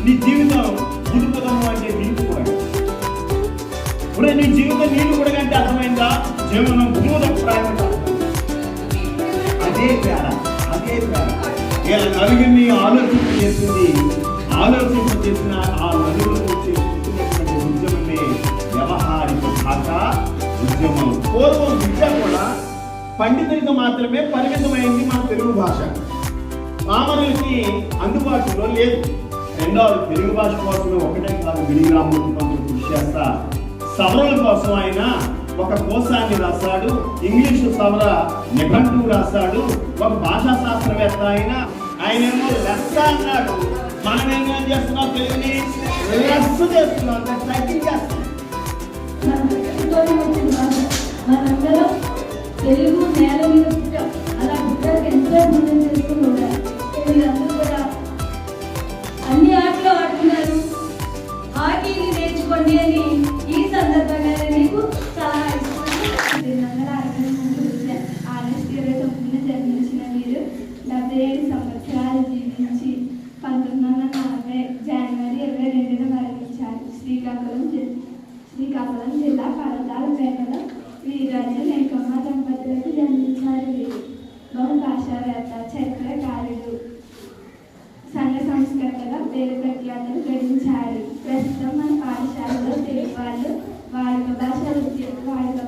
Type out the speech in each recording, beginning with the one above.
నీ జీవితం జీవితము అంటే నీళ్ళు కూడా ఇప్పుడు నీ జీవితం నీళ్ళు కూడా అంటే అర్థమైందా? జీవనం భూముల ప్రాయం అదే తేడా. ఇలా నలుగురిని ఆలోచింపజేసింది. ఆలోచింపజేసిన ఆ నలుగురు చేస్తున్నటువంటి ఉద్యమమే వ్యవహారిక భాష ఉద్యమం. పూర్వం విద్య కూడా పండితులకు మాత్రమే పరిమితమైంది మన తెలుగు భాష. పామరులకి అందుబాటులో లేదు. రెండవది తెలుగు భాష కోసమే ఒకటే కాదు, విడిగ్రామం కృషి చేస్తా సవరణ కోసం ఆయన ఒక కోశాన్ని రాశాడు, ఇంగ్లీషు సవర నిఘంటువు రాశాడు. ఒక భాషా శాస్త్రవేత్త ఆయనేమో లెస్స అన్నాడు. మనం ఏం చేస్తున్నాం? తెలుగుని లెస్స చేస్తున్నాం, తగ్గించేస్తున్నాం. తెలుగు నేల మీద పుట్టాం, అలా పుట్టాక ఎంతో మనం చేసుకుని ఉండాలి. వీళ్ళందరూ కూడా అన్ని ఆటలు ఆడుతున్నారు, హాకీని నేర్చుకోండి అని ఈ సందర్భంగా మీకు సలహా ఇస్తున్నాను. 1929 జన్మించిన మీరు 77 సంవత్సరాలు జీవించి 1940 జనవరి 22న మరణించారు. శ్రీకాకుళం జిల్లా పరదాలపేటలో వీరాజు లేకమ్మ దంపతులకు జన్మించారు. వీరు బహుభాషావేత్త, చరిత్రకారుడు, సంఘ సంస్కర్తగా పేరు ప్రఖ్యాతలు గడించారు. ప్రస్తుతం మన పాఠశాలలో తెలుగు వాళ్ళు వాడుక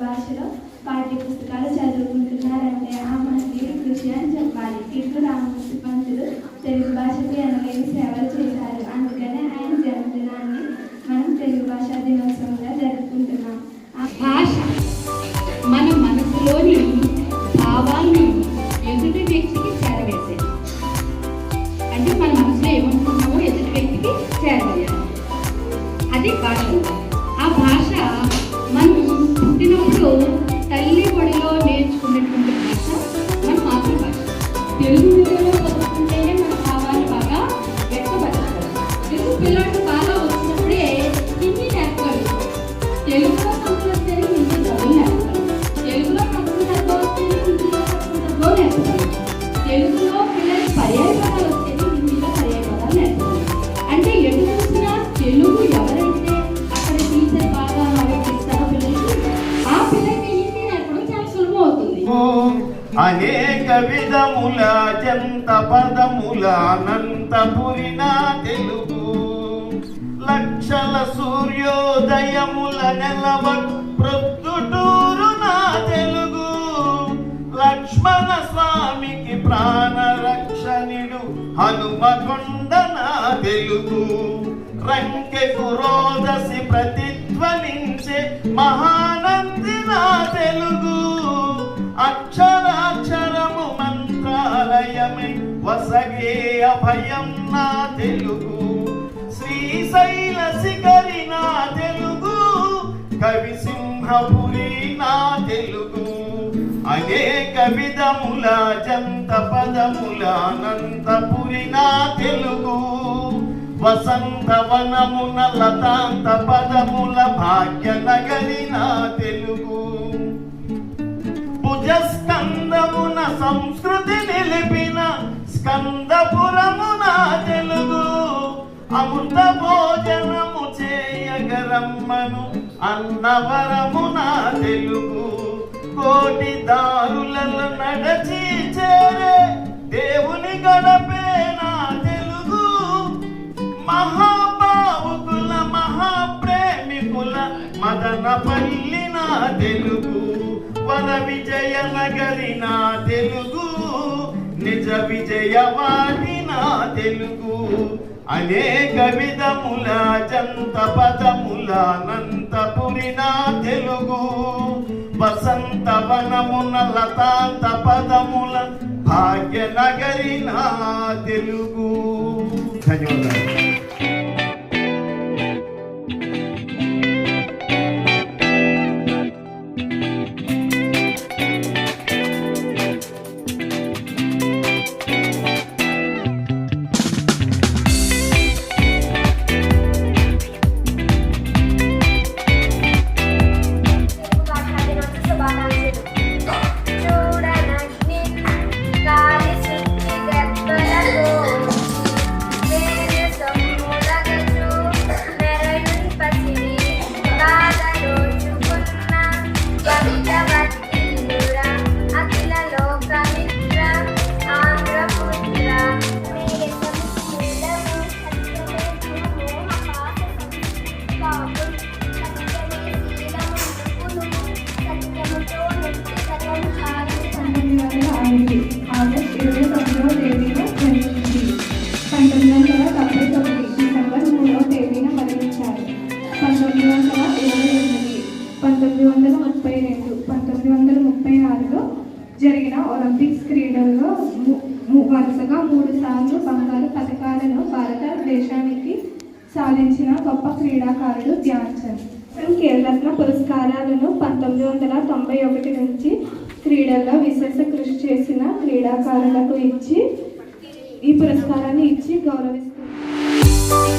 భాషలో పాఠ్య పుస్తకాలు చదువుకుంటున్నారంటే ఆ మహనీయుడి కృషి అని చెప్పాలి. కిట్టు రామమూర్తి పంతులు తెలుగు భాషకు ఎనలేని సేవలు చేశారు. అందుకనే ఆయన జన్మదినాన్ని మనం తెలుగు భాషా దినోత్సవంగా జరుపుకుంటున్నాం. ఆ భాష మన మనసులోని భావాన్ని ఎదుటి వ్యక్తికి చేరవేసేది. అంటే మన మనసులో ఏమనుకున్నామో ఎదుటి వ్యక్తికి చేరవేయాలి. అది భాష. ఆ భాష మనం పుట్టినప్పుడు తల్లి ఒడిలో నేర్చుకునేటువంటి భాష మన మాతృభాష. తెలుగు మీడియంలో చదువుకుంటేనే మన భావాలు బాగా వ్యక్తపరుస్తారు. తెలుగు పిల్లలు బాగా వచ్చినప్పుడే హిందీ నేర్పగలుగుతారు. తెలుగులో సంస్కృతిని హిందీ చదువు నేర్పుతారు. తెలుగులో సంస్కృతంలో వస్తేనే హిందీలో సంస్కృతంలో నేర్పుతారు. తెలుగులో పిల్లలకి పర్యాయ పదాలు వస్తేనే హిందీలో పర్యాయ పదాలు నేర్పుతారు. అంటే ఎటు చూసినా తెలుగు ఎవరైతే అక్కడ టీచర్ బాగా ఆలోచిస్తారో పిల్లలకి, ఆ పిల్లలకి హిందీ నేర్పడం చాలా సులభం అవుతుంది. అనేక విధముల జంత పదముల అనంతపురిన తెలుగు, లక్షల సూర్యోదయముల నెలవ ప్రొద్దుటూరు నా తెలుగు, లక్ష్మణ స్వామికి ప్రాణరక్షణుడు హనుమకొండ నా తెలుగు, రంకెకు రోదసి ప్రతిధ్వనించే మహానంది నా తెలుగు, అక్షరాక్షరము మంత్రాలయమై వసగే అభయం నా తెలుగు, శ్రీశైల శిఖరి నా తెలుగు, కవి సింహపురి నా తెలుగు, అనేక విధముల జంత పదముల అనంతపురి నా తెలుగు, వసంతవనమున లతాంత పదముల భాగ్యనగరి నా తెలుగు, భుజస్కందమున సంస్కృతి నిలిపిన స్కందపురము నా తెలుగు, అమృత భోజనము చేయగరమ్మను అన్నవరము నా తెలుగు, కోటి దారులలో నడచి చేరే దేవుని గడపే నా తెలుగు, మహాభావుకుల మహాప్రేమికుల మదనపల్లి నా తెలుగు, వన విజయ నగరి నా తెలుగు, నిజ విజయవాణి నా తెలుగు, అనేక విధముల జంత పదముల అనంతపురి నా తెలుగు, వసంతవనమున లతాంత పదముల భాగ్యనగరి నా తెలుగు. ధన్యవాదాలు. ఒలింపిక్స్ క్రీడల్లో వరుసగా 3 సార్లు బంగారు పథకాలను భారతదేశానికి సాధించిన గొప్ప క్రీడాకారుడు ధ్యాన్ చంద్. ఖేల్రత్న పురస్కారాలను 1991 నుంచి క్రీడల్లో విశేష కృషి చేసిన క్రీడాకారులకు ఈ పురస్కారాన్ని ఇచ్చి గౌరవిస్తున్నారు.